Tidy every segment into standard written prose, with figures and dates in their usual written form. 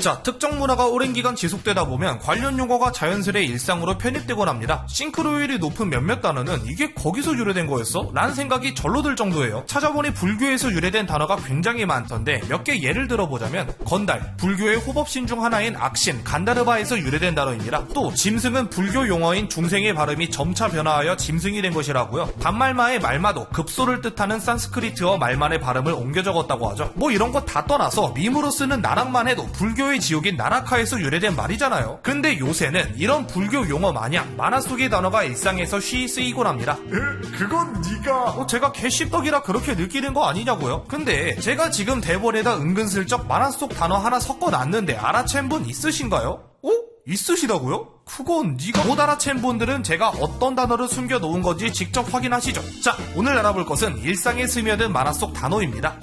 자, 특정 문화가 오랜 기간 지속되다 보면 관련 용어가 자연스레 일상으로 편입되곤 합니다. 싱크로율이 높은 몇몇 단어는 이게 거기서 유래된 거였어? 라는 생각이 절로 들 정도예요. 찾아보니 불교에서 유래된 단어가 굉장히 많던데 몇 개 예를 들어보자면 건달, 불교의 호법신 중 하나인 악신, 간다르바에서 유래된 단어입니다. 또 짐승은 불교 용어인 중생의 발음이 점차 변화하여 짐승이 된 것이라고요. 반말마의 말마도 급소를 뜻하는 산스크리트어 말만의 발음을 옮겨 적었다고 하죠. 뭐 이런 거 다 떠나서 밈으로 쓰는 나락만 해도 불교의 지옥인 나라카에서 유래된 말이잖아요. 근데 요새는 이런 불교 용어 마냥 만화 속의 단어가 일상에서 쉬이 쓰이곤 합니다. 그건 네가 제가 개씹덕이라 그렇게 느끼는 거 아니냐고요? 근데 제가 지금 대본에다 은근슬쩍 만화 속 단어 하나 섞어놨는데 알아챈 분 있으신가요? 있으시다고요? 그건 네가 못 알아챈 분들은 제가 어떤 단어를 숨겨놓은 건지 직접 확인하시죠. 자, 오늘 알아볼 것은 일상에 스며든 만화 속 단어입니다.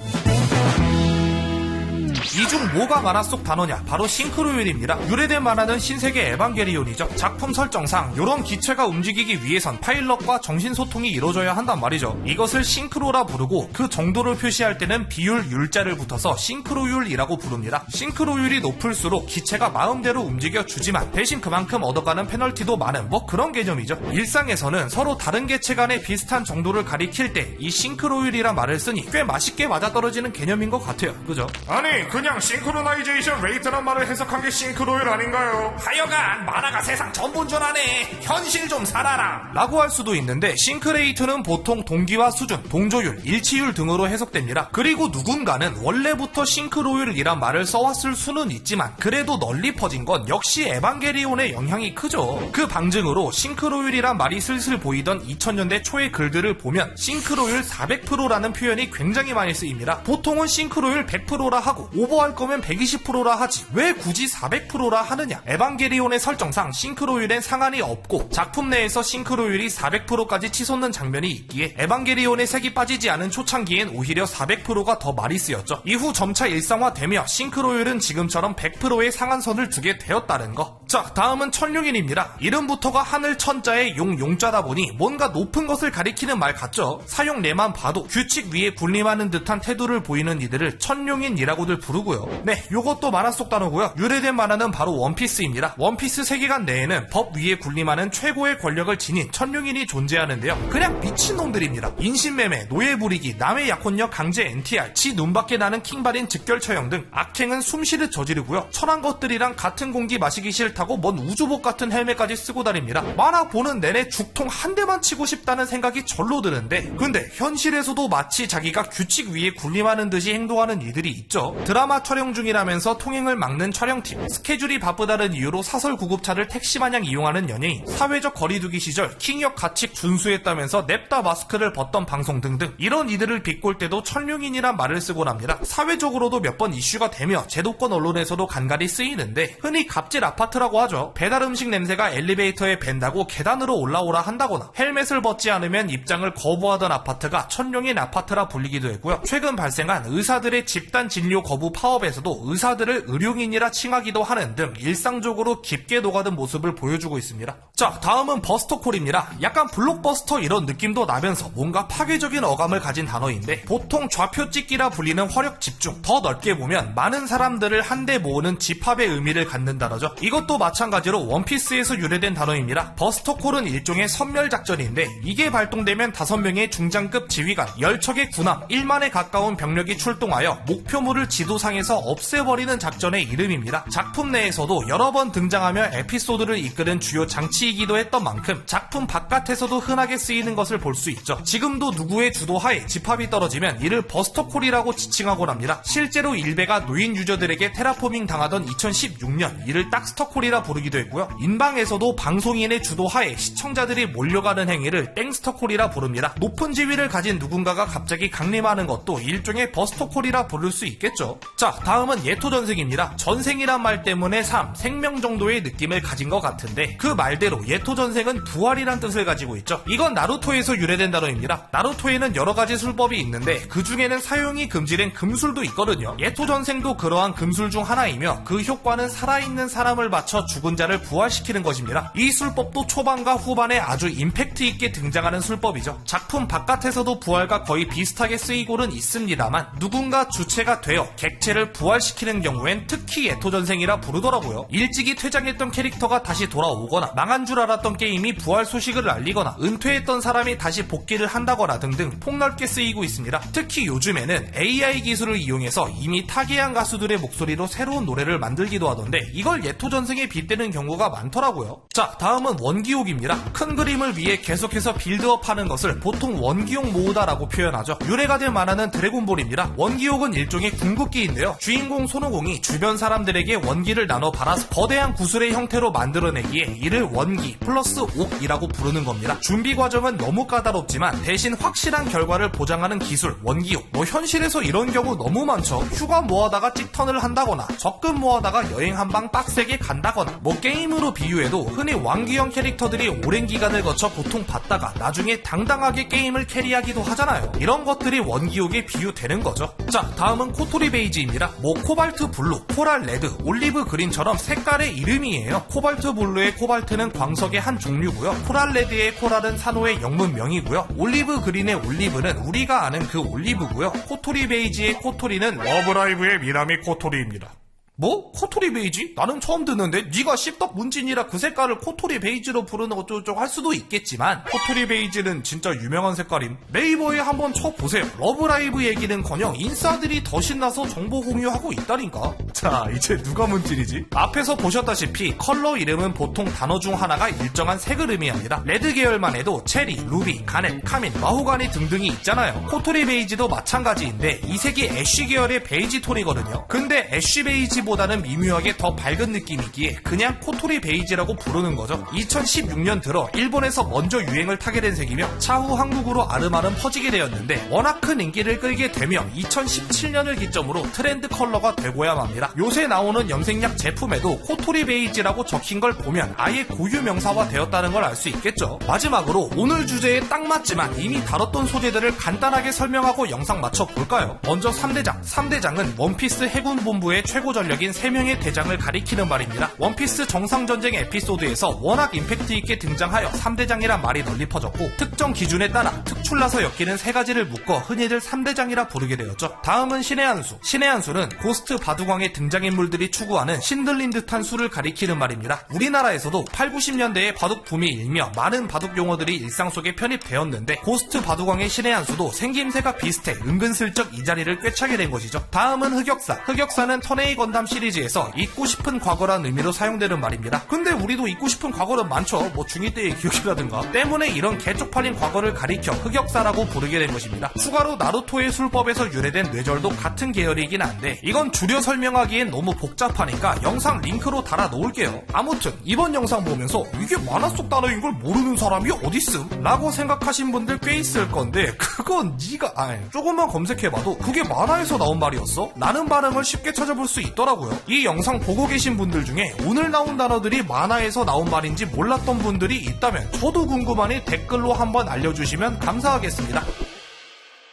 이 중 뭐가 만화 속 단어냐? 바로 싱크로율입니다. 유래된 만화는 신세계 에반게리온이죠. 작품 설정상 이런 기체가 움직이기 위해선 파일럿과 정신소통이 이루어져야 한단 말이죠. 이것을 싱크로라 부르고 그 정도를 표시할 때는 비율 율자를 붙어서 싱크로율이라고 부릅니다. 싱크로율이 높을수록 기체가 마음대로 움직여주지만 대신 그만큼 얻어가는 페널티도 많은 뭐 그런 개념이죠. 일상에서는 서로 다른 개체 간의 비슷한 정도를 가리킬 때 이 싱크로율이란 말을 쓰니 꽤 맛있게 맞아떨어지는 개념인 것 같아요. 그죠? 아니 그냥 싱크로나이제이션 레이트란 말을 해석한 게 싱크로율 아닌가요? 하여간 만화가 세상 전분전하네. 현실 좀 살아라 라고 할 수도 있는데 싱크레이트는 보통 동기화 수준, 동조율, 일치율 등으로 해석됩니다. 그리고 누군가는 원래부터 싱크로율이란 말을 써왔을 수는 있지만 그래도 널리 퍼진 건 역시 에반게리온의 영향이 크죠. 그 방증으로 싱크로율이란 말이 슬슬 보이던 2000년대 초의 글들을 보면 싱크로율 400%라는 표현이 굉장히 많이 쓰입니다. 보통은 싱크로율 100%라 하고 오버할 거면 120%라 하지 왜 굳이 400%라 하느냐. 에반게리온의 설정상 싱크로율엔 상한이 없고 작품 내에서 싱크로율이 400%까지 치솟는 장면이 있기에 에반게리온의 색이 빠지지 않은 초창기엔 오히려 400%가 더 많이 쓰였죠. 이후 점차 일상화되며 싱크로율은 지금처럼 100%의 상한선을 두게 되었다는 거. 자, 다음은 천룡인입니다. 이름부터가 하늘 천자의 용자다 보니 뭔가 높은 것을 가리키는 말 같죠. 사용례만 봐도 규칙 위에 군림하는 듯한 태도를 보이는 이들을 천룡인이라고들 부르고요. 네, 요것도 만화 속 단어고요. 유래된 만화는 바로 원피스입니다. 원피스 세계관 내에는 법 위에 군림하는 최고의 권력을 지닌 천룡인이 존재하는데요. 그냥 미친놈들입니다. 인신매매, 노예 부리기, 남의 약혼녀 강제 NTR, 지 눈밖에 나는 킹발인 즉결처형 등 악행은 숨쉬듯 저지르고요. 천한 것들이랑 같은 공기 마시기 싫다고 뭔 우주복 같은 헬멧까지 쓰고 다닙니다. 만화 보는 내내 죽통 한 대만 치고 싶다는 생각이 절로 드는데 근데 현실에서도 마치 자기가 규칙 위에 군림하는 듯이 행동하는 이들이 있죠. 드라마 촬영 중이라면서 통행을 막는 촬영팀, 스케줄이 바쁘다는 이유로 사설 구급차를 택시마냥 이용하는 연예인, 사회적 거리두기 시절 킹역 가칙 준수했다면서 냅다 마스크를 벗던 방송 등등 이런 이들을 비꼴 때도 천룡인이란 말을 쓰곤 합니다. 사회적으로도 몇 번 이슈가 되며 제도권 언론에서도 간간히 쓰이는데 흔히 갑질 아파트라고 하죠. 배달 음식 냄새가 엘리베이터에 밴다고 계단으로 올라오라 한다거나 헬멧을 벗지 않으면 입장을 거부하던 아파트가 천룡인 아파트라 불리기도 했고요. 최근 발생한 의사들의 집단 진료 거부 파업에서도 의사들을 의료인이라 칭하기도 하는 등 일상적으로 깊게 녹아든 모습을 보여주고 있습니다. 자, 다음은 버스터콜입니다. 약간 블록버스터 이런 느낌도 나면서 뭔가 파괴적인 어감을 가진 단어인데 보통 좌표 찍기라 불리는 화력 집중, 더 넓게 보면 많은 사람들을 한데 모으는 집합의 의미를 갖는 단어죠. 이것도 마찬가지로 원피스에서 유래된 단어입니다. 버스터콜은 일종의 선멸작전인데 이게 발동되면 5명의 중장급 지휘관, 10척의 군함, 1만에 가까운 병력이 출동하여 목표물을 지도상에서 없애버리는 작전의 이름입니다. 작품 내에서도 여러 번 등장하며 에피소드를 이끄는 주요 장치이기도 했던 만큼 작품 바깥에서도 흔하게 쓰이는 것을 볼 수 있죠. 지금도 누구의 주도하에 집합이 떨어지면 이를 버스터콜이라고 지칭하곤 합니다. 실제로 일베가 노인 유저들에게 테라포밍 당하던 2016년 이를 딱스터콜이라 부르기도 했고요. 인방에서도 방송인의 주도하에 시청자들이 몰려가는 행위를 땡스터콜이라 부릅니다. 높은 지위를 가진 누군가가 갑자기 강림하는 것도 일종의 버스터콜이라 부를 수 있겠죠. 자, 다음은 예토전생입니다. 전생이란 말 때문에 생명 정도의 느낌을 가진 것 같은데 그 말대로 예토전생은 부활이란 뜻을 가지고 있죠. 이건 나루토에서 유래된 단어입니다. 나루토에는 여러가지 술법이 있는데 그 중에는 사용이 금지된 금술도 있거든요. 예토전생도 그러한 금술 중 하나이며 그 효과는 살아있는 사람을 맞춰 죽은 자를 부활시키는 것입니다. 이 술법도 초반과 후반에 아주 임팩트 있게 등장하는 술법이죠. 작품 바깥에서도 부활과 거의 비슷하게 쓰이고는 있습니다만 누군가 주체가 되어 객체 자체를 부활시키는 경우엔 특히 예토전생이라 부르더라고요. 일찍이 퇴장했던 캐릭터가 다시 돌아오거나 망한 줄 알았던 게임이 부활 소식을 알리거나 은퇴했던 사람이 다시 복귀를 한다거나 등등 폭넓게 쓰이고 있습니다. 특히 요즘에는 AI 기술을 이용해서 이미 타계한 가수들의 목소리로 새로운 노래를 만들기도 하던데 이걸 예토전생에 빗대는 경우가 많더라고요. 자, 다음은 원기옥입니다. 큰 그림을 위해 계속해서 빌드업하는 것을 보통 원기옥 모으다라고 표현하죠. 유래가 된 만화는 드래곤볼입니다. 원기옥은 일종의 궁극기인데요. 주인공 손오공이 주변 사람들에게 원기를 나눠 발아서 거대한 구슬의 형태로 만들어내기에 이를 원기 플러스 옥이라고 부르는 겁니다. 준비 과정은 너무 까다롭지만 대신 확실한 결과를 보장하는 기술 원기옥. 뭐 현실에서 이런 경우 너무 많죠. 휴가 모아다가 찍턴을 한다거나 적금 모아다가 여행 한 방 빡세게 간다거나 뭐 게임으로 비유해도 흔히 왕기형 캐릭터들이 오랜 기간을 거쳐 고통받다가 나중에 당당하게 게임을 캐리하기도 하잖아요. 이런 것들이 원기옥에 비유되는 거죠. 자, 다음은 코토리 베이지입니다. 뭐 코발트 블루, 코랄 레드, 올리브 그린처럼 색깔의 이름이에요. 코발트 블루의 코발트는 광석의 한 종류고요. 코랄 레드의 코랄은 산호의 영문명이고요. 올리브 그린의 올리브는 우리가 아는 그 올리브고요. 코토리 베이지의 코토리는 러브라이브의 미나미 코토리입니다. 뭐? 코토리 베이지? 나는 처음 듣는데 네가 씹덕 문진이라 그 색깔을 코토리 베이지로 부르는 어쩌고저쩌고 할 수도 있겠지만 코토리 베이지는 진짜 유명한 색깔임. 네이버에 한번 쳐보세요. 러브라이브 얘기는커녕 인싸들이 더 신나서 정보 공유하고 있다니까. 자, 이제 누가 문진이지? 앞에서 보셨다시피 컬러 이름은 보통 단어 중 하나가 일정한 색을 의미합니다. 레드 계열만 해도 체리, 루비, 가넷, 카민, 마호가니 등등이 있잖아요. 코토리 베이지도 마찬가지인데 이 색이 애쉬 계열의 베이지 톤이거든요. 근데 애쉬 베이지 보다는 미묘하게 더 밝은 느낌이기에 그냥 코토리 베이지라고 부르는 거죠. 2016년 들어 일본에서 먼저 유행을 타게 된 색이며 차후 한국으로 아름아름 퍼지게 되었는데 워낙 큰 인기를 끌게 되며 2017년을 기점으로 트렌드 컬러가 되고야 맙니다. 요새 나오는 염색약 제품에도 코토리 베이지라고 적힌 걸 보면 아예 고유 명사화 되었다는 걸 알 수 있겠죠. 마지막으로 오늘 주제에 딱 맞지만 이미 다뤘던 소재들을 간단하게 설명하고 영상 맞춰볼까요? 먼저 3대장. 3대장은 원피스 해군본부의 최고 전력인 3명의 대장을 가리키는 말입니다. 원피스 정상전쟁 에피소드에서 워낙 임팩트 있게 등장하여 3대장이란 말이 널리 퍼졌고 특정 기준에 따라 특출나서 엮이는 3가지를 묶어 흔히들 3대장이라 부르게 되었죠. 다음은 신의 한수. 신의 한수는 고스트 바둑왕의 등장인물들이 추구하는 신들린 듯한 수를 가리키는 말입니다. 우리나라에서도 8, 90년대에 바둑 붐이 일며 많은 바둑 용어들이 일상 속에 편입되었는데 고스트 바둑왕의 신의 한수도 생김새가 비슷해 은근슬쩍 이 자리를 꿰차게 된 것이죠. 다음은 흑역사. 흑역사는 턴에이 건담 시리즈에서 잊고 싶은 과거란 의미로 사용되는 말입니다. 근데 우리도 잊고 싶은 과거는 많죠. 뭐 중2 때의 기억이라든가. 때문에 이런 개쪽팔린 과거를 가리켜 흑역사라고 부르게 된 것입니다. 추가로 나루토의 술법에서 유래된 뇌절도 같은 계열이긴 한데 이건 줄여 설명하기엔 너무 복잡하니까 영상 링크로 달아 놓을게요. 아무튼 이번 영상 보면서 이게 만화 속 단어인 걸 모르는 사람이 어딨음? 라고 생각하신 분들 꽤 있을 건데 그건 네가 조금만 검색해봐도 그게 만화에서 나온 말이었어? 라는 반응을 쉽게 찾아볼 수 있더라고요. 이 영상 보고 계신 분들 중에 오늘 나온 단어들이 만화에서 나온 말인지 몰랐던 분들이 있다면 저도 궁금하니 댓글로 한번 알려주시면 감사하겠습니다.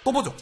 또 보죠.